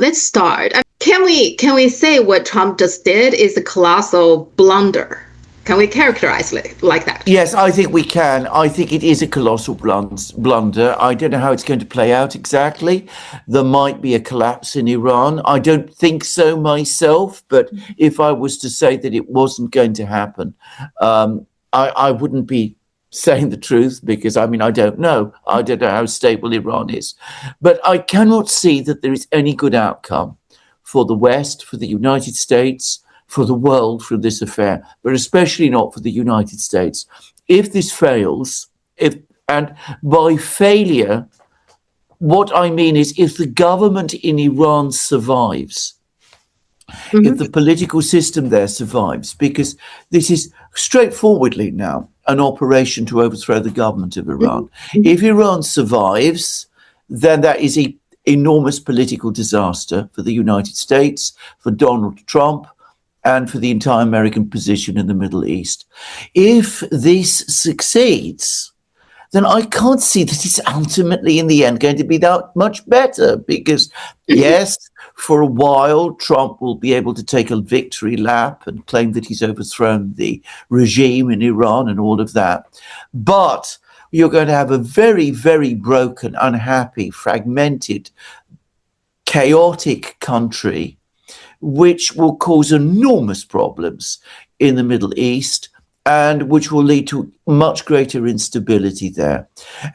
let's start. Can we say what Trump just did is a colossal blunder? Can we characterize it like that? Yes, I think we can. I think it is a colossal blunder. I don't know how it's going to play out exactly. There might be a collapse in Iran. I don't think so myself, but if I was to say that it wasn't going to happen, I wouldn't be saying the truth, because I don't know. I don't know how stable Iran is. But I cannot see that there is any good outcome for the West, for the United States, for the world from this affair, but especially not for the United States. If this fails, and by failure, what I mean is if the government in Iran survives, if the political system there survives, because this is straightforwardly now an operation to overthrow the government of Iran. If Iran survives, then that is an enormous political disaster for the United States, for Donald Trump, and for the entire American position in the Middle East. If this succeeds, then I can't see that it's ultimately in the end going to be that much better, because yes, for a while, Trump will be able to take a victory lap and claim that he's overthrown the regime in Iran and all of that. But you're going to have a very, very broken, unhappy, fragmented, chaotic country, which will cause enormous problems in the Middle East and which will lead to much greater instability there.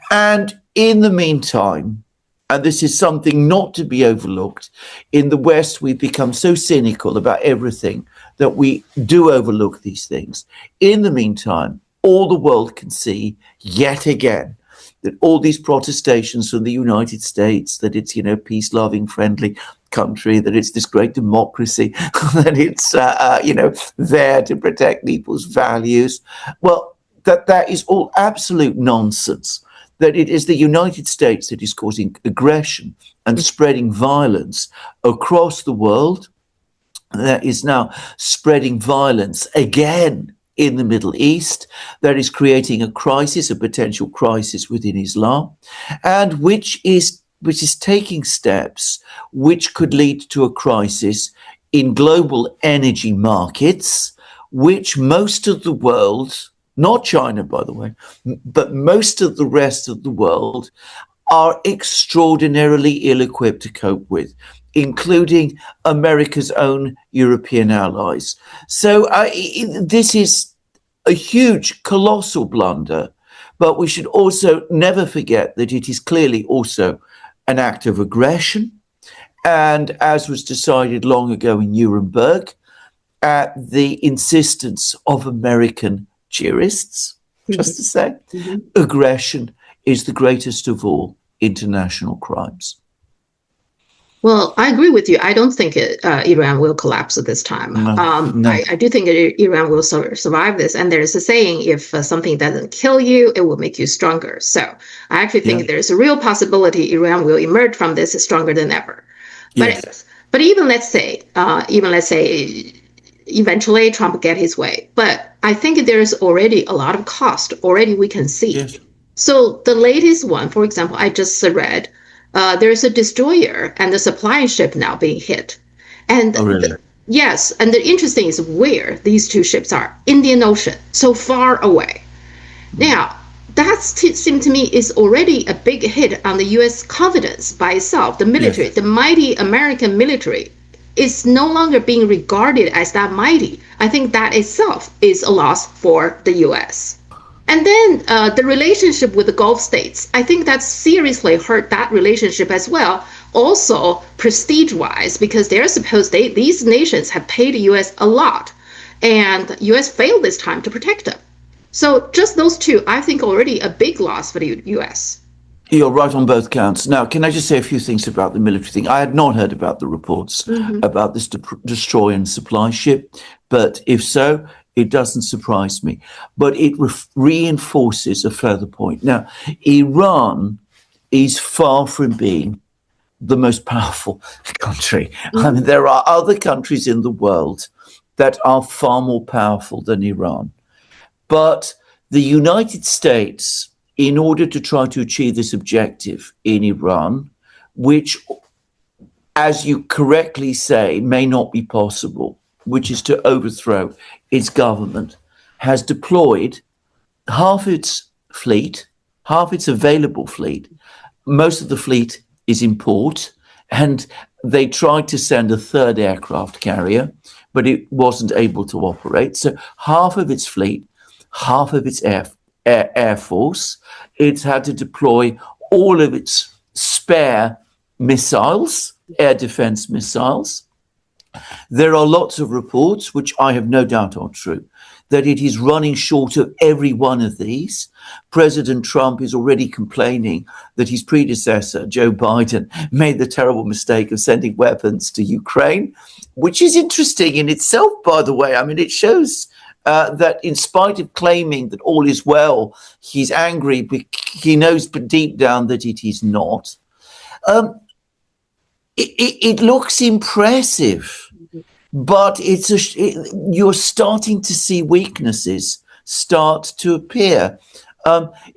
And in the meantime, and this is something not to be overlooked, in the West, we've become so cynical about everything that we do overlook these things. In the meantime, all the world can see yet again that all these protestations from the United States, that it's, peace-loving, friendly country, that it's this great democracy, that it's, there to protect people's values. Well, that is all absolute nonsense, that it is the United States that is causing aggression and spreading violence across the world, that is now spreading violence again in the Middle East, that is creating a crisis, a potential crisis within Islam, and which is taking steps which could lead to a crisis in global energy markets, which most of the world, not China, by the way, but most of the rest of the world are extraordinarily ill-equipped to cope with, including America's own European allies. So this is a huge, colossal blunder, but we should also never forget that it is clearly also an act of aggression. And as was decided long ago in Nuremberg, at the insistence of American jurists, just to say, aggression is the greatest of all international crimes. Well, I agree with you. I don't think Iran will collapse at this time. No. I do think Iran will survive this. And there's a saying, if something doesn't kill you, it will make you stronger. So I actually think there's a real possibility Iran will emerge from this stronger than ever. Yes. But even let's say eventually Trump get his way. But I think there's already a lot of cost already we can see. Yes. So the latest one, for example, I just read, there's a destroyer and the supply ship now being hit. And oh, really? Yes, and the interesting is where these two ships are, Indian Ocean, so far away. Now, that seems to me is already a big hit on the U.S. confidence by itself. The military, the mighty American military, is no longer being regarded as that mighty. I think that itself is a loss for the U.S. And then the relationship with the Gulf states, I think that seriously hurt that relationship as well. Also prestige-wise, because they're supposed these nations have paid the U.S. a lot, and the U.S. failed this time to protect them. So just those two, I think, already a big loss for the U.S. You're right on both counts. Now, can I just say a few things about the military thing? I had not heard about the reports about this destroy and supply ship, but if so, it doesn't surprise me. But it reinforces a further point. Now, Iran is far from being the most powerful country. I mean, there are other countries in the world that are far more powerful than Iran. But the United States, in order to try to achieve this objective in Iran, which as you correctly say, may not be possible, which is to overthrow its government, has deployed half its fleet, half its available fleet. Most of the fleet is in port, and they tried to send a third aircraft carrier, but it wasn't able to operate. So half of its fleet, half of its air force, it's had to deploy all of its spare missiles, air defense missiles. There are lots of reports, which I have no doubt are true, that it is running short of every one of these. President Trump is already complaining that his predecessor, Joe Biden, made the terrible mistake of sending weapons to Ukraine, which is interesting in itself, by the way. I mean, it shows that in spite of claiming that all is well, he's angry, but he knows deep down that it is not. It looks impressive, but you're starting to see weaknesses start to appear.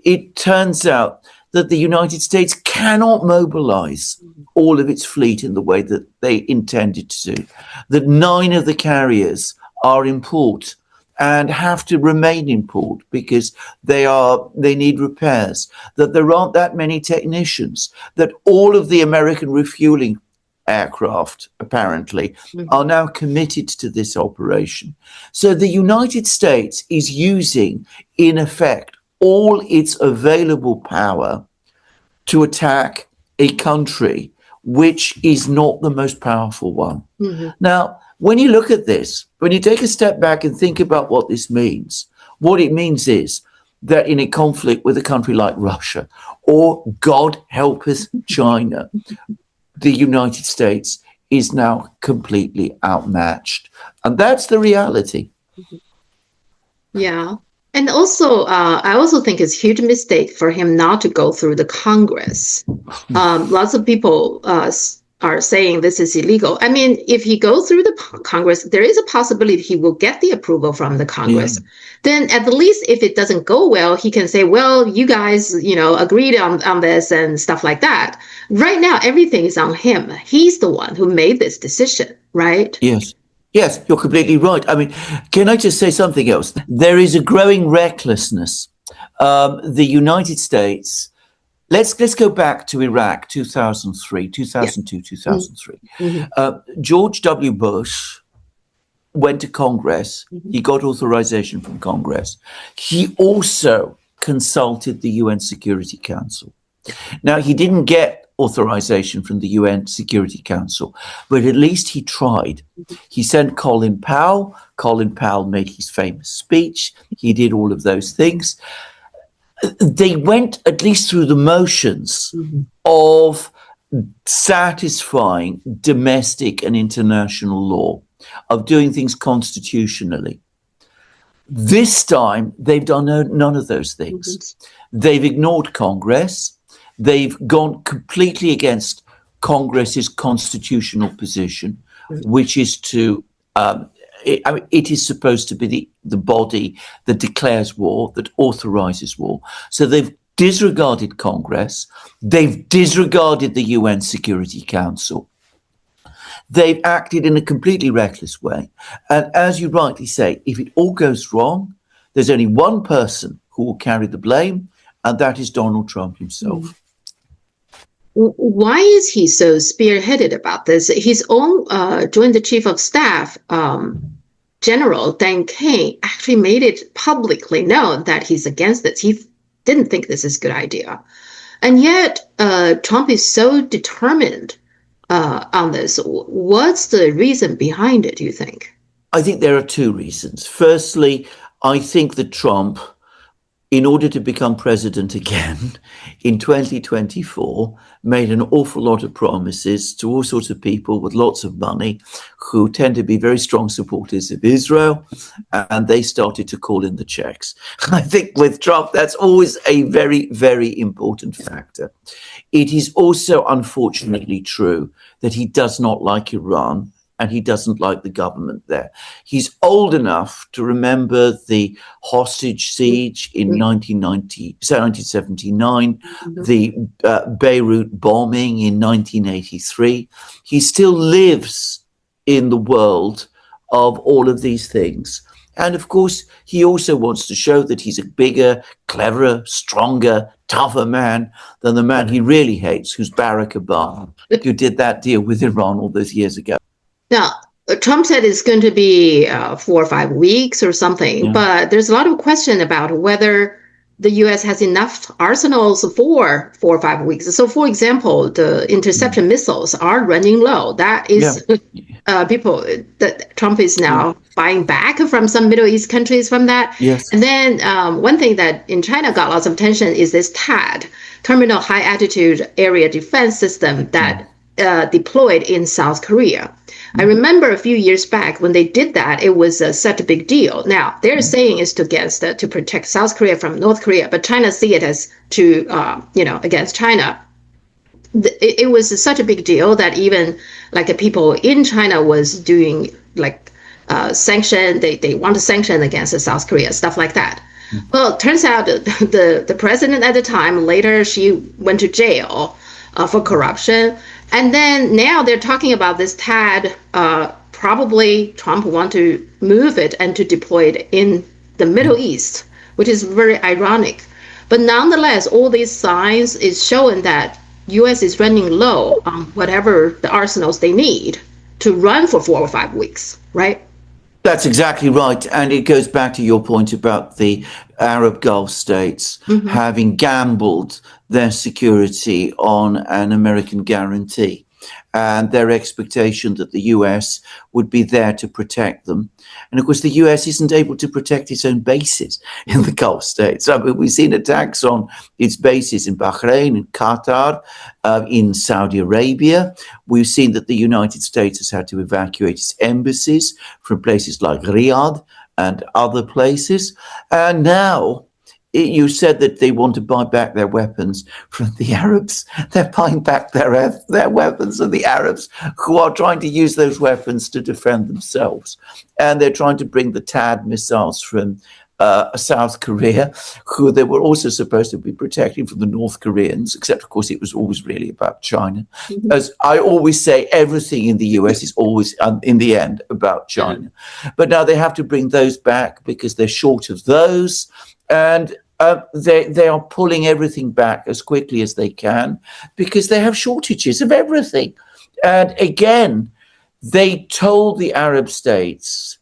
It turns out that the United States cannot mobilize all of its fleet in the way that they intended to do, that 9 of the carriers are in port and have to remain in port because they need repairs, that there aren't that many technicians, that all of the American refueling aircraft, apparently, are now committed to this operation. So the United States is using, in effect, all its available power to attack a country which is not the most powerful one. Now, when you look at this, when you take a step back and think about what this means, what it means is that in a conflict with a country like Russia, or God help us, China, the United States is now completely outmatched. And that's the reality. Yeah. And also, I also think it's a huge mistake for him not to go through the Congress. Lots of people are saying this is illegal. I mean, if he goes through the Congress, there is a possibility he will get the approval from the Congress. Yeah. Then at the least, if it doesn't go well, he can say, well, you guys, agreed on this and stuff like that. Right now, everything is on him. He's the one who made this decision, right? Yes. Yes, you're completely right. I mean, can I just say something else? There is a growing recklessness. The United States, let's go back to Iraq, 2002, 2003. George W. Bush went to Congress. He got authorization from Congress. He also consulted the UN Security Council. Now, he didn't get authorization from the UN Security Council, but at least he tried. He sent Colin Powell. Colin Powell made his famous speech. He did all of those things. They went at least through the motions of satisfying domestic and international law, of doing things constitutionally. This time, they've done none of those things. They've ignored Congress. They've gone completely against Congress's constitutional position, which is to, it is supposed to be the body that declares war, that authorizes war. So they've disregarded Congress. They've disregarded the UN Security Council. They've acted in a completely reckless way. And as you rightly say, if it all goes wrong, there's only one person who will carry the blame, and that is Donald Trump himself. Why is he so spearheaded about this? His own Joint Chief of Staff, General Dan Kane, actually made it publicly known that he's against this. He didn't think this is a good idea. And yet, Trump is so determined on this. What's the reason behind it, do you think? I think there are two reasons. Firstly, I think that Trump, in order to become president again in 2024, made an awful lot of promises to all sorts of people with lots of money who tend to be very strong supporters of Israel, and they started to call in the checks. I think with Trump, that's always a very, very important factor. It is also unfortunately true that he does not like Iran, and he doesn't like the government there. He's old enough to remember the hostage siege in 1979, the Beirut bombing in 1983. He still lives in the world of all of these things. And of course, he also wants to show that he's a bigger, cleverer, stronger, tougher man than the man he really hates, who's Barack Obama, who did that deal with Iran all those years ago. Now, Trump said it's going to be 4 or 5 weeks or something, but there's a lot of question about whether the U.S. has enough arsenals for 4 or 5 weeks. So, for example, the interception missiles are running low. That is people that Trump is now buying back from some Middle East countries from that. Yes. And then one thing that in China got lots of attention is this THAAD, Terminal High Altitude Area Defense System, that deployed in South Korea. I remember a few years back when they did that, it was such a big deal. Now, they're saying it's to protect South Korea from North Korea, but China see it as against China. It was such a big deal that even like the people in China was doing like sanction, they want to sanction against South Korea, stuff like that. Well, it turns out the president at the time, later she went to jail for corruption. And then now they're talking about this THAAD, probably Trump want to move it and to deploy it in the Middle East, which is very ironic. But nonetheless, all these signs is showing that U.S. is running low on whatever the arsenals they need to run for 4 or 5 weeks, right? That's exactly right. And it goes back to your point about the Arab Gulf states having gambled their security on an American guarantee and their expectation that the US would be there to protect them. And of course, the US isn't able to protect its own bases in the Gulf states. I mean, we've seen attacks on its bases in Bahrain, in Qatar, in Saudi Arabia. We've seen that the United States has had to evacuate its embassies from places like Riyadh and other places. And now, you said that they want to buy back their weapons from the Arabs. They're buying back their weapons from the Arabs, who are trying to use those weapons to defend themselves. And they're trying to bring the THAAD missiles from South Korea, who they were also supposed to be protecting from the North Koreans, except, of course, it was always really about China. As I always say, everything in the US is always, in the end, about China. But now they have to bring those back because they're short of those. And they are pulling everything back as quickly as they can because they have shortages of everything. And again, they told the Arab states,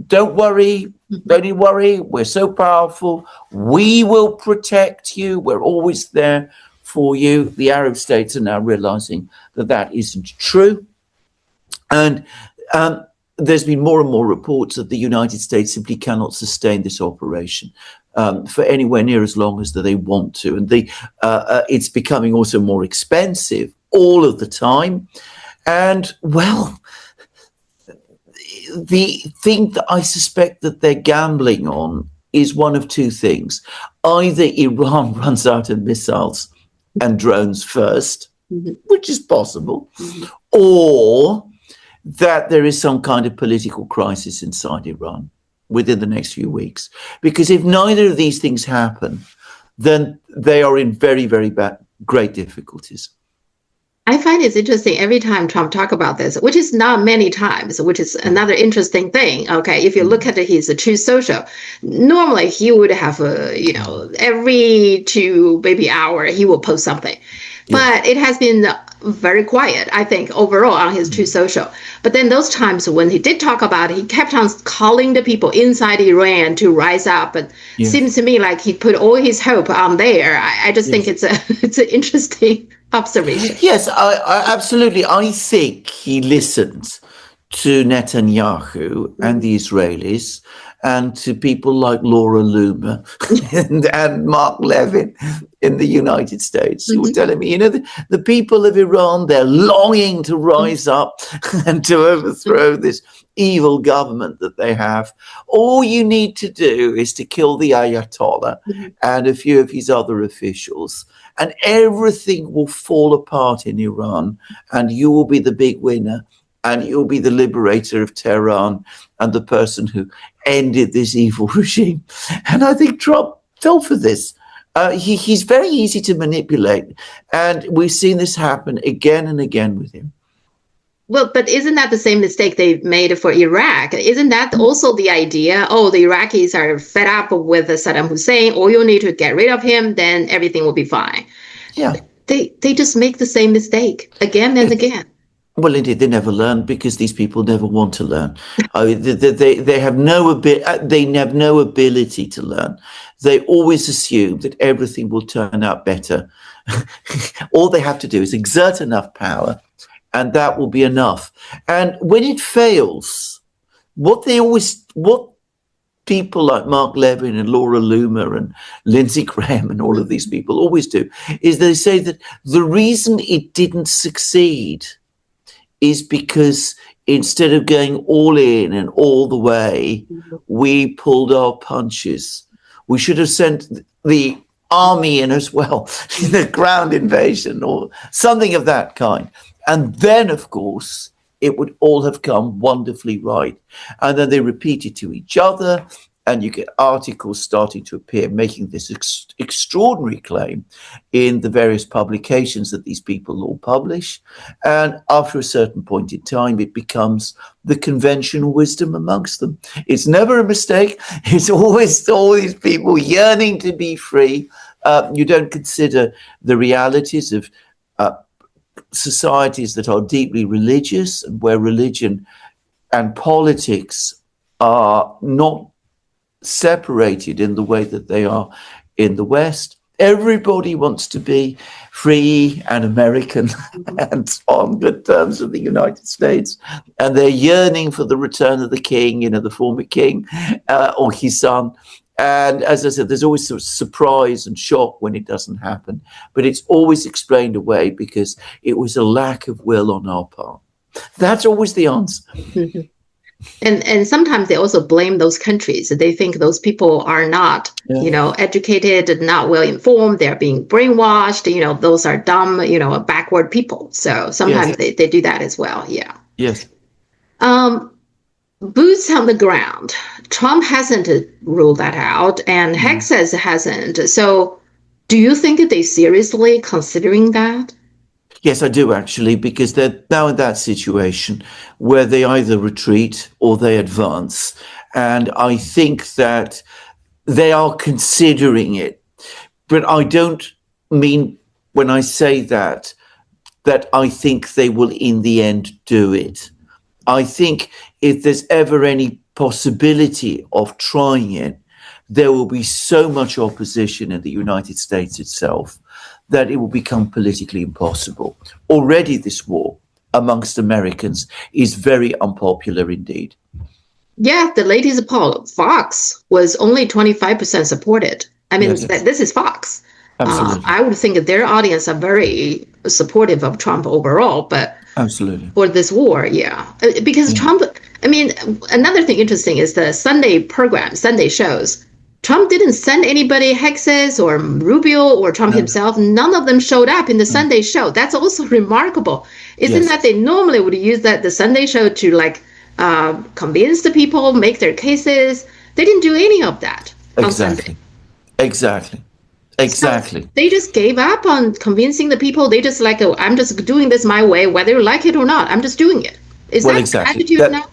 don't worry, don't you worry, we're so powerful, we will protect you, we're always there for you. The Arab states are now realizing that that isn't true. And there's been more and more reports that the United States simply cannot sustain this operation for anywhere near as long as they want to. And it's becoming also more expensive all of the time. And, well, the thing that I suspect that they're gambling on is one of two things. Either Iran runs out of missiles and drones first, which is possible, or that there is some kind of political crisis inside Iran within the next few weeks. Because if neither of these things happen, then they are in very, very great difficulties. I find it's interesting every time Trump talk about this, which is not many times, which is another interesting thing. Okay, if you look at his Truth Social, normally he would have every 2 maybe hour he will post something, but it has been very quiet, I think, overall on his Truth Social. But then those times when he did talk about it, he kept on calling the people inside Iran to rise up. And it seems to me like he put all his hope on there. I just think it's an interesting observation. Yes, I absolutely. I think he listened to Netanyahu and the Israelis and to people like Laura Loomer and Mark Levin in the United States who were telling me, the people of Iran, they're longing to rise up and to overthrow this evil government that they have. All you need to do is to kill the Ayatollah and a few of his other officials, and everything will fall apart in Iran, and you will be the big winner. and he'll be the liberator of Tehran and the person who ended this evil regime. And I think Trump fell for this. He's very easy to manipulate, and we've seen this happen again and again with him. Well, but isn't that the same mistake they made for Iraq? Isn't that also the idea? Oh, the Iraqis are fed up with Saddam Hussein. All you need to get rid of him, then everything will be fine. Yeah. They just make the same mistake again and again. Well, indeed, they never learn because these people never want to learn. They have no ability to learn. They always assume that everything will turn out better. All they have to do is exert enough power, and that will be enough. And when it fails, what people like Mark Levin and Laura Loomer and Lindsey Graham and all of these people always do is they say that the reason it didn't succeed is because instead of going all in and all the way, we pulled our punches. We should have sent the army in as well, the ground invasion or something of that kind. And then, of course, it would all have come wonderfully right. And then they repeat it to each other, and you get articles starting to appear making this extraordinary claim in the various publications that these people all publish. And after a certain point in time, it becomes the conventional wisdom amongst them. It's never a mistake. It's always all these people yearning to be free. You don't consider the realities of societies that are deeply religious and where religion and politics are not separated in the way that they are in the West. Everybody wants to be free and American and on good terms with the United States. And they're yearning for the return of the king, the former king or his son. And as I said, there's always sort of surprise and shock when it doesn't happen. But it's always explained away because it was a lack of will on our part. That's always the answer. And sometimes they also blame those countries. They think those people are not, educated, not well informed. They're being brainwashed. Those are dumb, backward people. So sometimes they do that as well. Yeah. Yes. Boots on the ground. Trump hasn't ruled that out, and Hexas hasn't. So do you think they seriously considering that? Yes, I do actually, because they're now in that situation where they either retreat or they advance. And I think that they are considering it. But I don't mean when I say that I think they will in the end do it. I think if there's ever any possibility of trying it, there will be so much opposition in the United States itself that it will become politically impossible. Already this war amongst Americans is very unpopular indeed. Yeah, the latest poll, Fox was only 25% supported. I mean, this is Fox. I would think that their audience are very supportive of Trump overall, but absolutely for this war, because Trump, another thing interesting is the Sunday shows. Trump didn't send anybody hexes or Rubio or Trump himself. None of them showed up in the Sunday show. That's also remarkable. Isn't that they normally would use the Sunday show to convince the people, make their cases. They didn't do any of that. Exactly. So they just gave up on convincing the people. They just I'm just doing this my way, whether you like it or not. I'm just doing it. Is that the attitude now?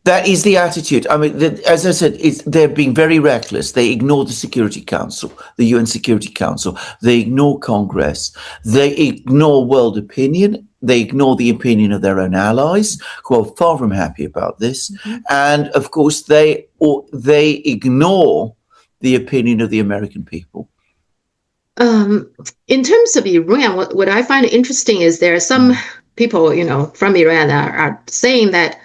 That is the attitude. I mean, as I said, they're being very reckless. They ignore the Security Council, the UN Security Council. They ignore Congress. They ignore world opinion. They ignore the opinion of their own allies, who are far from happy about this. Mm-hmm. And of course, they ignore the opinion of the American people. In terms of Iran, what I find interesting is there are some people, from Iran are saying that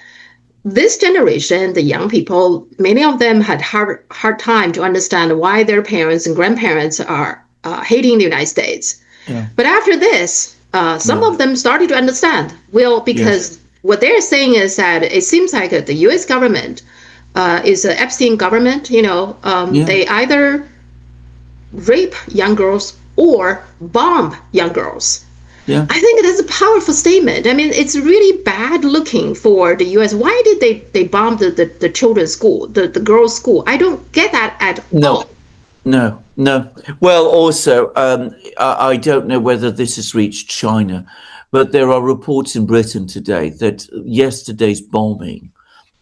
this generation, the young people, many of them had hard time to understand why their parents and grandparents are hating the United States. Yeah. But after this, some of them started to understand. Well, because what they're saying is that it seems like the U.S. government is an Epstein government. They either rape young girls or bomb young girls. Yeah. I think that's a powerful statement. I mean, it's really bad looking for the U.S. Why did they bomb the children's school, the girls' school? I don't get that at No. all. No, no. Well, also, I don't know whether this has reached China, but there are reports in Britain today that yesterday's bombing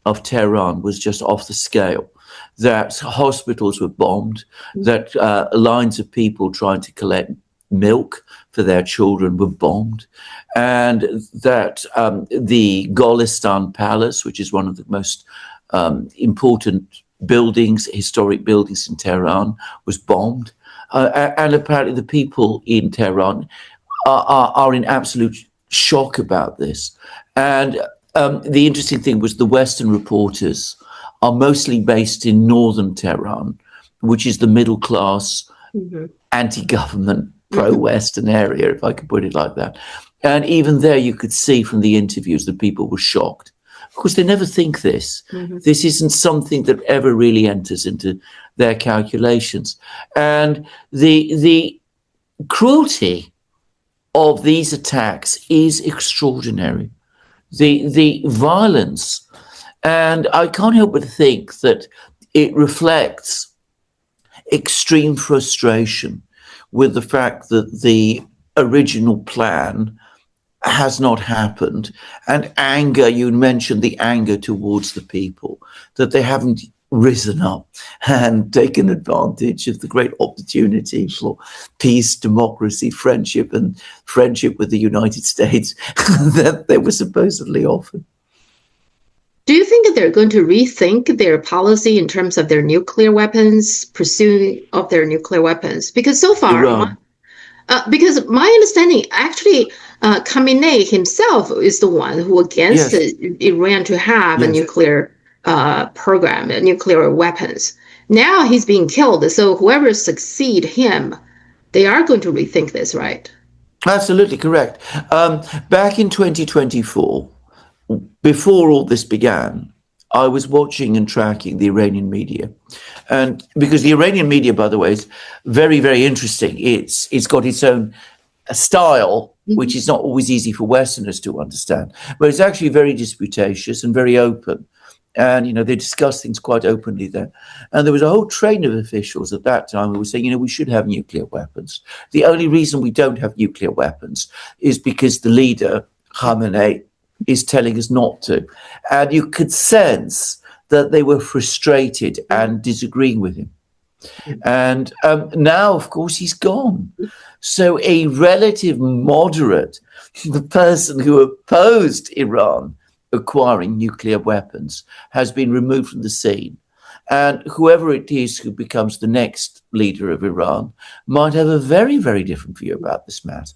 of Tehran was just off the scale, that hospitals were bombed, that lines of people trying to collect milk for their children were bombed, and that the Golistan Palace, which is one of the most important buildings, historic buildings in Tehran, was bombed. And apparently the people in Tehran are in absolute shock about this. And the interesting thing was the Western reporters are mostly based in northern Tehran, which is the middle class, anti-government, pro-Western area, if I could put it like that. And even there, you could see from the interviews that people were shocked. Of course, they never think this. This isn't something that ever really enters into their calculations. And the cruelty of these attacks is extraordinary. The violence. And I can't help but think that it reflects extreme frustration with the fact that the original plan has not happened, and anger. You mentioned the anger towards the people, that they haven't risen up and taken advantage of the great opportunity for peace, democracy, friendship, and friendship with the United States that they were supposedly offered. Do you think that they're going to rethink their policy in terms of their nuclear weapons, pursuit of their nuclear weapons? Because so far, because my understanding, actually, Khamenei himself is the one who against Iran to have a nuclear program, nuclear weapons. Now he's being killed, so whoever succeed him, they are going to rethink this, right? Absolutely correct. Back in 2024, before all this began, I was watching and tracking the Iranian media. And because the Iranian media, by the way, is very, very interesting. It's got its own style, which is not always easy for Westerners to understand, but it's actually very disputatious and very open. And, they discuss things quite openly there. And there was a whole train of officials at that time who were saying, we should have nuclear weapons. The only reason we don't have nuclear weapons is because the leader, Khamenei, is telling us not to. And you could sense that they were frustrated and disagreeing with him. And now, of course, he's gone. So a relative moderate, the person who opposed Iran acquiring nuclear weapons, has been removed from the scene. And whoever it is who becomes the next leader of Iran might have a very, very different view about this matter.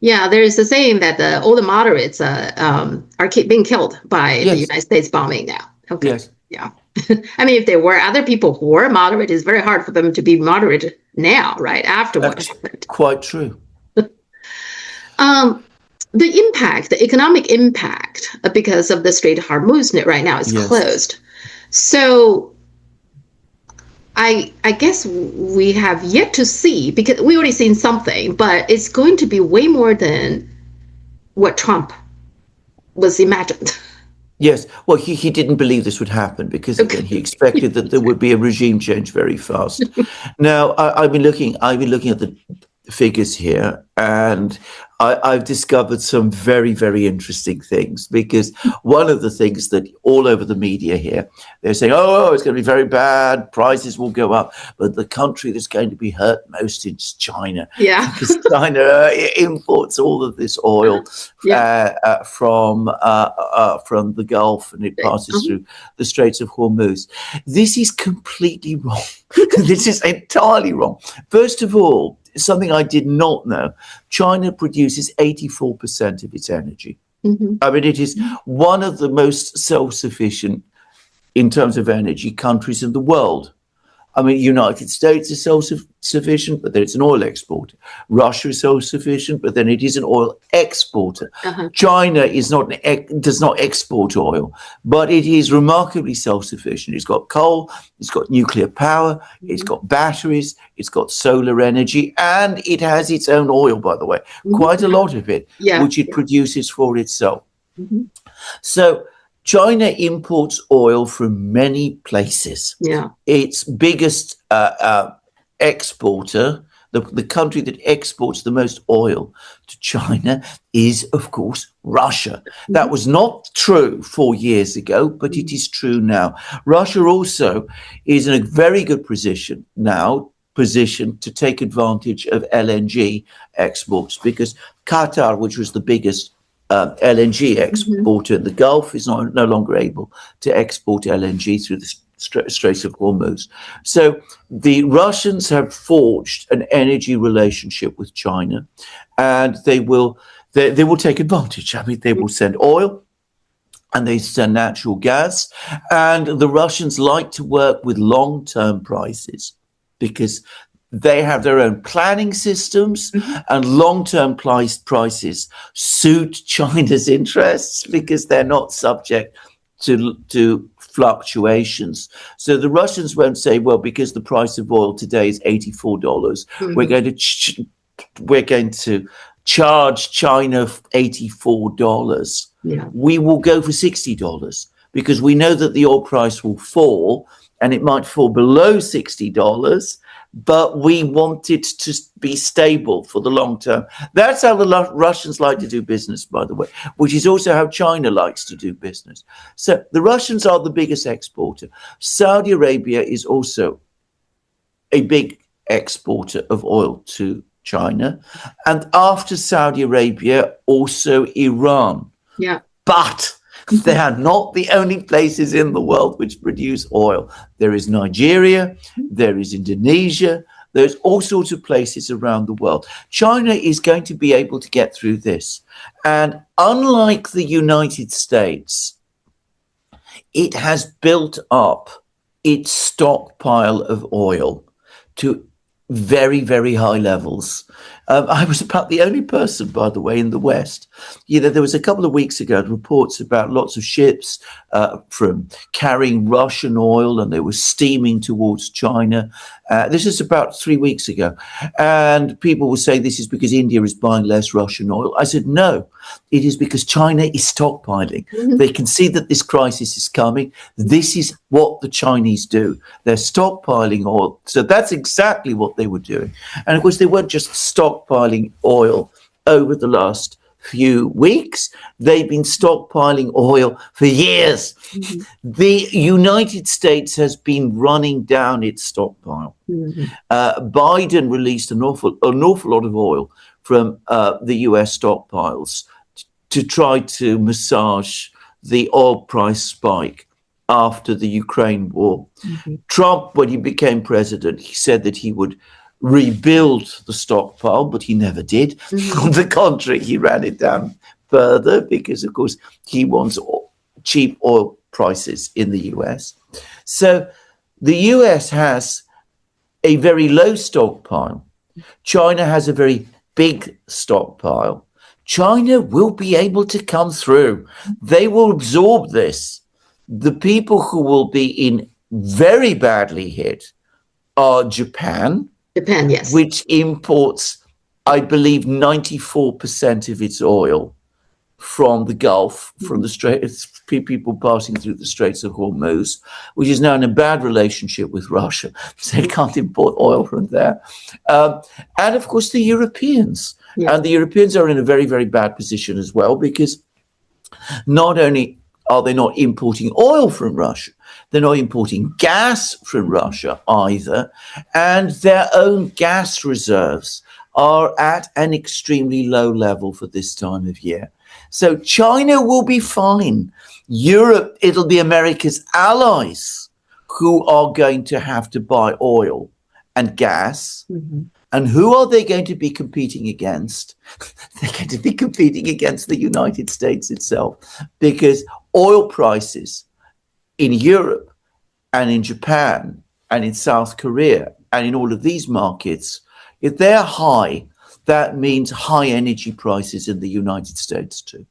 Yeah, there is a saying that all the moderates are being killed by the United States bombing now. Okay. Yes. Yeah. I mean, if there were other people who were moderate, it's very hard for them to be moderate now, right? After what happened. Quite true. The impact, the economic impact, because of the Strait of Hormuz right now is closed. So I guess we have yet to see, because we already seen something, but it's going to be way more than what Trump was imagined. Yes. Well, he didn't believe this would happen because again, he expected that there would be a regime change very fast. Now, I've been looking at the figures here, and I've discovered some very, very interesting things, because one of the things that all over the media here, they're saying, oh, it's going to be very bad, prices will go up, but the country that's going to be hurt most is China. Yeah. Because China imports all of this oil from the Gulf, and it passes through the Straits of Hormuz. This is completely wrong. This is entirely wrong. First of all, something I did not know, China produces 84% of its energy. I mean, it is one of the most self-sufficient in terms of energy countries in the world. I mean, United States is self-sufficient, but then it's an oil exporter. Russia is self-sufficient, but then it is an oil exporter. China does not export oil, but it is remarkably self-sufficient. It's got coal, it's got nuclear power, it's got batteries, it's got solar energy, and it has its own oil, by the way, quite a lot of it, which it produces for itself. So China imports oil from many places. Its biggest exporter, the country that exports the most oil to China, is, of course, Russia. That was not true 4 years ago, but it is true now. Russia also is in a very good position to take advantage of LNG exports, because Qatar, which was the biggest LNG exporter in the Gulf, is no longer able to export LNG through the Straits of Hormuz. So the Russians have forged an energy relationship with China, and they will take advantage. I mean, they will send oil and they send natural gas, and the Russians like to work with long-term prices because they have their own planning systems, and long-term prices suit China's interests because they're not subject to fluctuations. So the Russians won't say, well, because the price of oil today is $84, we're going to charge China $84. We will go for $60 because we know that the oil price will fall, and it might fall below $60, but we want it to be stable for the long term. That's how the Russians like to do business, by the way, which is also how China likes to do business. So the Russians are the biggest exporter. Saudi Arabia is also a big exporter of oil to China. And after Saudi Arabia, also Iran. But they are not the only places in the world which produce oil. There is Nigeria, there is Indonesia, there's all sorts of places around the world. China is going to be able to get through this. And unlike the United States, it has built up its stockpile of oil to very, very high levels. I was about the only person, by the way, in the West. There was a couple of weeks ago reports about lots of ships from carrying Russian oil, and they were steaming towards China. This is about 3 weeks ago. And people will say this is because India is buying less Russian oil. I said, no, it is because China is stockpiling. They can see that this crisis is coming. This is what the Chinese do. They're stockpiling oil. So that's exactly what they were doing. And of course, they weren't just stockpiling oil over the last few weeks. They've been stockpiling oil for years. The United States has been running down its stockpile. Biden released an awful lot of oil from the US stockpiles to try to massage the oil price spike after the Ukraine war. Trump, when he became president, he said that he would rebuild the stockpile, but he never did. On the contrary, he ran it down further because, of course, he wants cheap oil prices in the US. So the US has a very low stockpile. China has a very big stockpile. China will be able to come through. They will absorb this. The people who will be in very badly hit are Japan, yes, which imports, I believe, 94% of its oil from the Gulf, from the Straits, people passing through the Straits of Hormuz, which is now in a bad relationship with Russia, so they can't import oil from there. And of course, the Europeans. And the Europeans are in a very, very bad position as well, because not only are they not importing oil from Russia, they're not importing gas from Russia either, and their own gas reserves are at an extremely low level for this time of year. So China will be fine. Europe, it'll be America's allies who are going to have to buy oil and gas. And who are they going to be competing against? They're going to be competing against the United States itself, because oil prices in Europe and in Japan and in South Korea and in all of these markets, if they're high, that means high energy prices in the United States too.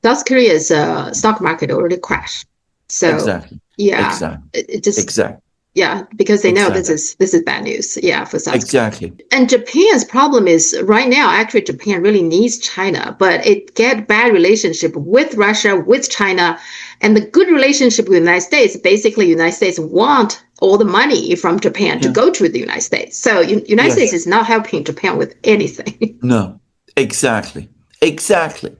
South Korea's stock market already crashed. So Exactly. yeah, Exactly. it just Exactly. yeah, because they know Exactly. this is bad news. Yeah, for South Korea. Exactly. And Japan's problem is right now, actually, Japan really needs China, but it get bad relationship with Russia, with China, and the good relationship with the United States. Basically, United States want all the money from Japan to go to the United States. So United States is not helping Japan with anything. No, exactly. Exactly.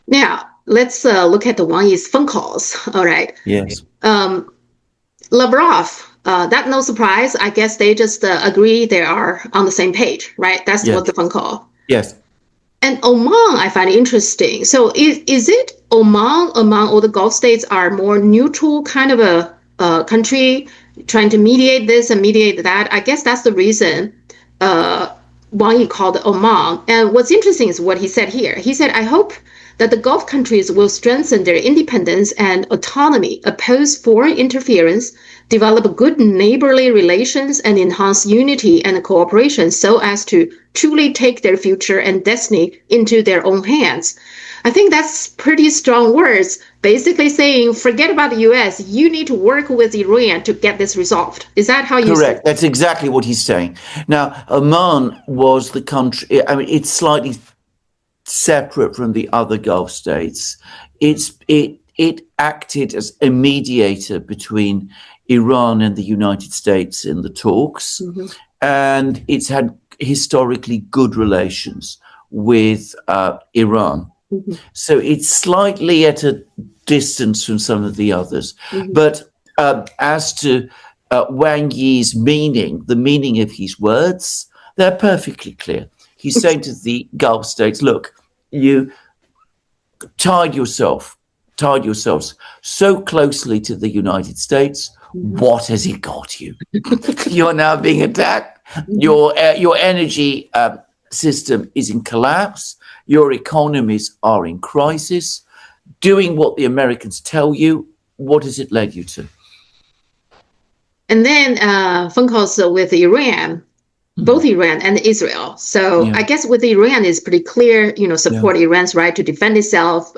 Now, let's look at the Wangyi's phone calls. All right. Yes. Lavrov, that no surprise. I guess they just agree they are on the same page, right? That's what the phone call. Yes. And Oman, I find interesting. So is it Oman among all the Gulf states are more neutral kind of a country trying to mediate this and mediate that? I guess that's the reason Wang Yi called Oman. And what's interesting is what he said here. He said, I hope that the Gulf countries will strengthen their independence and autonomy, oppose foreign interference, develop good neighborly relations, and enhance unity and cooperation so as to truly take their future and destiny into their own hands. I think that's pretty strong words, basically saying, forget about the US, you need to work with Iran to get this resolved. Is that how you Correct. That's exactly what he's saying. Now, Oman was the country, I mean, it's slightly separate from the other Gulf states. It acted as a mediator between Iran and the United States in the talks, and it's had historically good relations with Iran. So it's slightly at a distance from some of the others. But as to Wang Yi's meaning, the meaning of his words, they're perfectly clear. He's saying to the Gulf states, look, you tied yourselves so closely to the United States. What has it got you? You're now being attacked. Your energy system is in collapse. Your economies are in crisis. Doing what the Americans tell you, what has it led you to? And then phone calls with Iran. Both Iran and Israel. So I guess with Iran is pretty clear, support Iran's right to defend itself.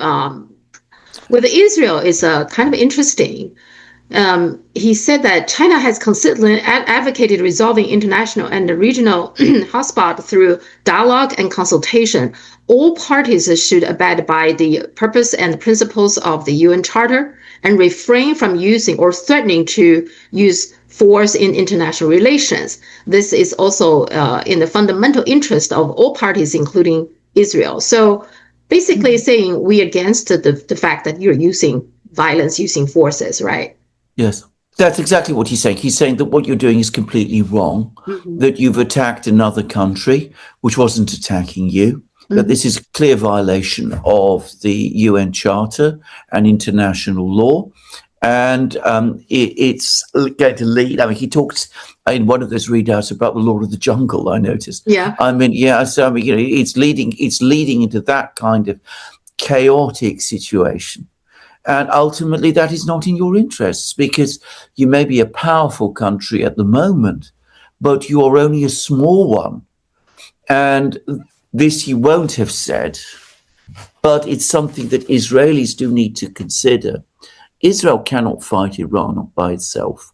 With Israel is kind of interesting. He said that China has consistently advocated resolving international and regional hotspot through dialogue and consultation. All parties should abide by the purpose and principles of the UN Charter and refrain from using or threatening to use force in international relations. This is also in the fundamental interest of all parties, including Israel. So basically saying we against the fact that you're using violence, using forces, right? Yes, that's exactly what he's saying. He's saying that what you're doing is completely wrong, that you've attacked another country which wasn't attacking you, that this is a clear violation of the UN Charter and international law. And it's going to lead. I mean, he talked in one of those readouts about the Law of the Jungle. I noticed. Yeah. I mean, So I mean, it's leading into that kind of chaotic situation, and ultimately, that is not in your interests because you may be a powerful country at the moment, but you are only a small one, and this you won't have said, but it's something that Israelis do need to consider. Israel cannot fight Iran by itself.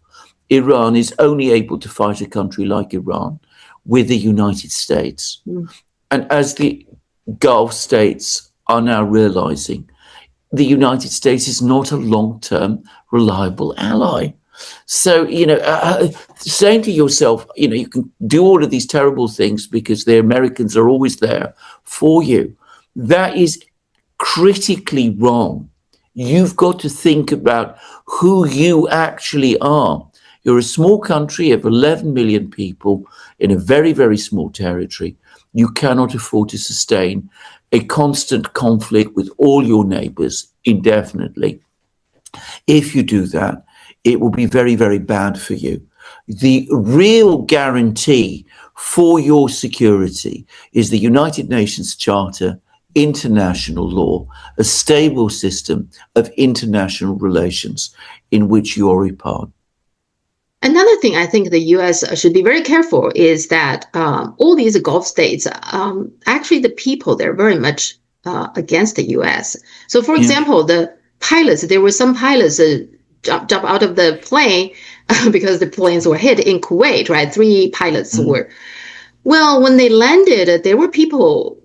Iran is only able to fight a country like Iran with the United States. And as the Gulf states are now realizing, the United States is not a long-term reliable ally. So, saying to yourself, you can do all of these terrible things because the Americans are always there for you. That is critically wrong. You've got to think about who you actually are. You're a small country of 11 million people in a very, very small territory. You cannot afford to sustain a constant conflict with all your neighbors indefinitely. If you do that, it will be very, very bad for you. The real guarantee for your security is the United Nations Charter, international law, a stable system of international relations in which you are a part. Another thing I think the U.S. should be very careful is that all these Gulf states, actually the people, they're very much against the U.S. So, for example, the pilots, there were some pilots jump out of the plane because the planes were hit in Kuwait, right? 3 pilots were. Well, when they landed, there were people,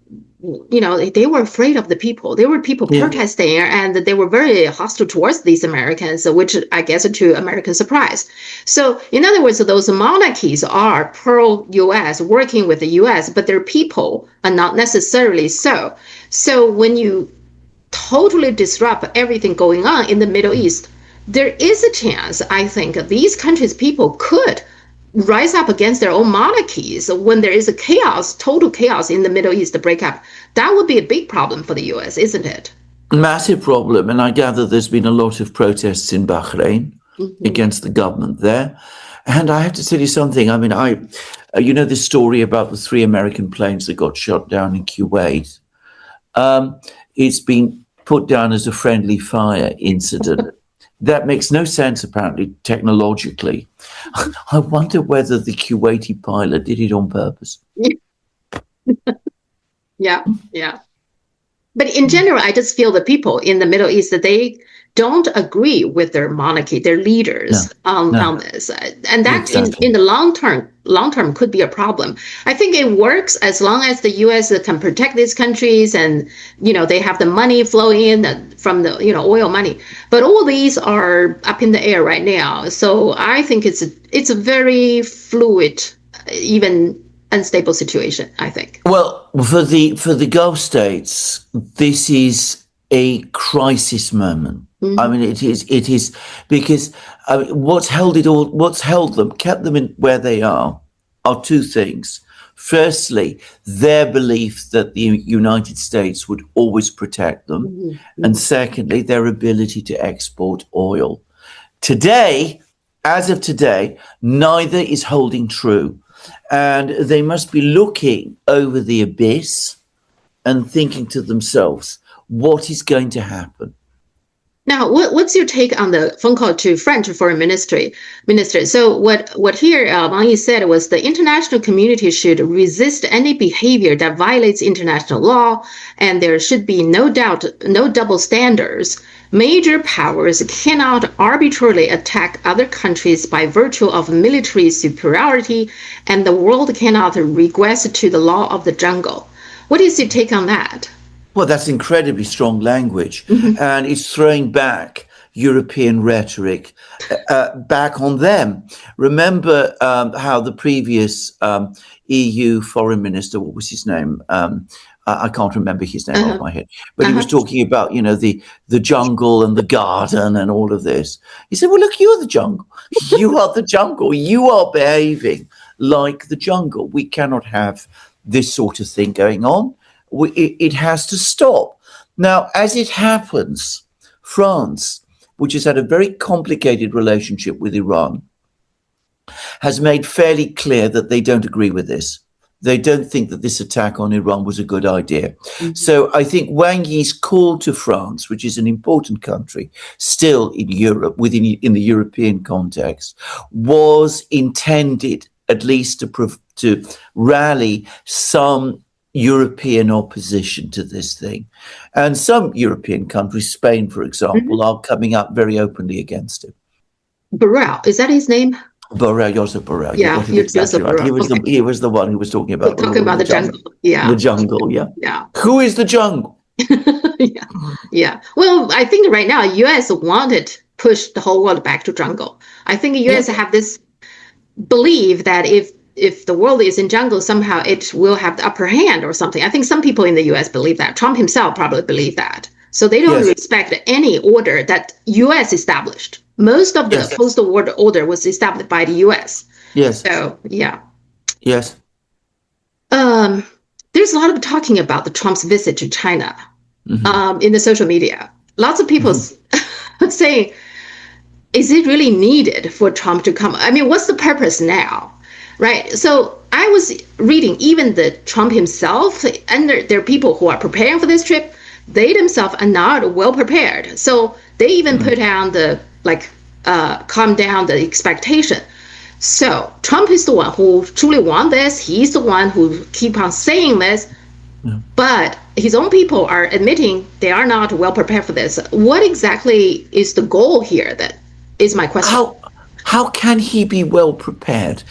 they were afraid of the people. There were people protesting, and they were very hostile towards these Americans, which I guess to American surprise. So, in other words, those monarchies are pro-U.S., working with the U.S., but their people are not necessarily so. So when you totally disrupt everything going on in the Middle East, there is a chance, I think, these countries' people could rise up against their own monarchies when there is a total chaos in the Middle East breakup. That would be a big problem for the U.S., isn't it? Massive problem. And I gather there's been a lot of protests in Bahrain against the government there. And I have to tell you something. I mean, this story about the 3 American planes that got shot down in Kuwait. It's been put down as a friendly fire incident. That makes no sense, apparently, technologically. I wonder whether the Kuwaiti pilot did it on purpose. Yeah. But in general, I just feel the people in the Middle East, that they don't agree with their monarchy, their leaders on this. And that in the long term could be a problem. I think it works as long as the U.S. can protect these countries and, they have the money flowing in from the, oil money. But all these are up in the air right now. So I think it's a very fluid, even unstable situation, I think. Well, for the Gulf states, this is a crisis moment. I mean, it is because what's held them, kept them in where they are 2 things. Firstly, their belief that the United States would always protect them. And secondly, their ability to export oil. Today, as of today, neither is holding true. And they must be looking over the abyss and thinking to themselves, what is going to happen? Now, what's your take on the phone call to French foreign minister? So what here Wangyi said was the international community should resist any behavior that violates international law, and there should be no double standards. Major powers cannot arbitrarily attack other countries by virtue of military superiority, and the world cannot regress to the law of the jungle. What is your take on that? Well, that's incredibly strong language, and it's throwing back European rhetoric back on them. Remember how the previous EU foreign minister, what was his name? I can't remember his name off my head, but he was talking about, the jungle and the garden and all of this. He said, well, look, you're the jungle. You are the jungle. You are behaving like the jungle. We cannot have this sort of thing going on. It has to stop. Now, as it happens, France, which has had a very complicated relationship with Iran, has made fairly clear that they don't agree with this. They don't think that this attack on Iran was a good idea. So I think Wangyi's call to France, which is an important country still in Europe, in the European context, was intended at least to rally some European opposition to this thing. And some European countries, Spain, for example, are coming up very openly against it. Borrell, is that his name? Borrell, Joseph Borrell. Yeah, Joseph Borrell. He was the one who was talking about the jungle. Yeah. The jungle, yeah. Yeah. Who is the jungle? Yeah. Well, I think right now U.S. wanted to push the whole world back to jungle. I think U.S. have this belief that if the world is in jungle, somehow it will have the upper hand or something. I think some people in the U.S. believe that. Trump himself probably believed that. So they don't respect any order that U.S. established. Most of the post-war order was established by the U.S. Yes. So, yeah. Yes. There's a lot of talking about the Trump's visit to China in the social media. Lots of people saying, is it really needed for Trump to come? I mean, what's the purpose now? Right. So I was reading even the Trump himself, and there are people who are preparing for this trip. They themselves are not well prepared. So they even put down calm down the expectation. So Trump is the one who truly won this. He's the one who keep on saying this. Yeah. But his own people are admitting they are not well prepared for this. What exactly is the goal here? That is my question. How can he be well prepared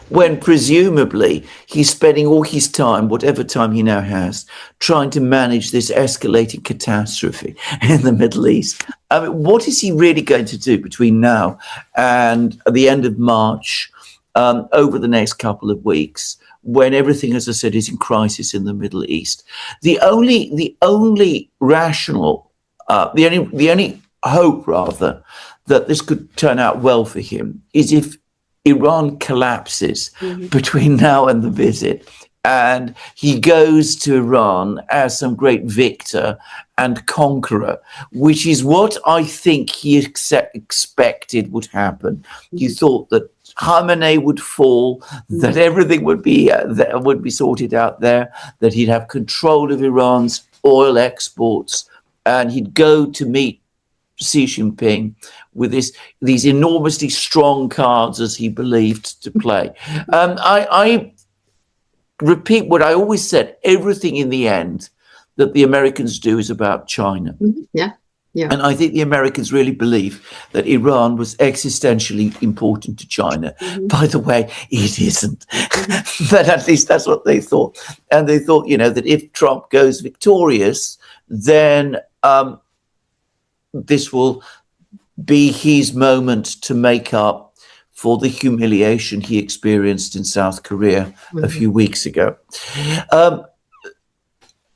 when presumably he's spending all his time, whatever time he now has, trying to manage this escalating catastrophe in the Middle East? I mean, what is he really going to do between now and the end of March, over the next couple of weeks, when everything, as I said, is in crisis in the Middle East? The only rational, the only hope, rather, that this could turn out well for him is if Iran collapses between now and the visit, and he goes to Iran as some great victor and conqueror, which is what I think he expected would happen. He thought that Khamenei would fall, that everything would be sorted out there, that he'd have control of Iran's oil exports, and he'd go to meet Xi Jinping with these enormously strong cards, as he believed, to play. I repeat what I always said: everything in the end that the Americans do is about China. Yeah. And I think the Americans really believe that Iran was existentially important to China. By the way, it isn't. But at least that's what they thought. And they thought, that if Trump goes victorious, then this will be his moment to make up for the humiliation he experienced in South Korea a few weeks ago.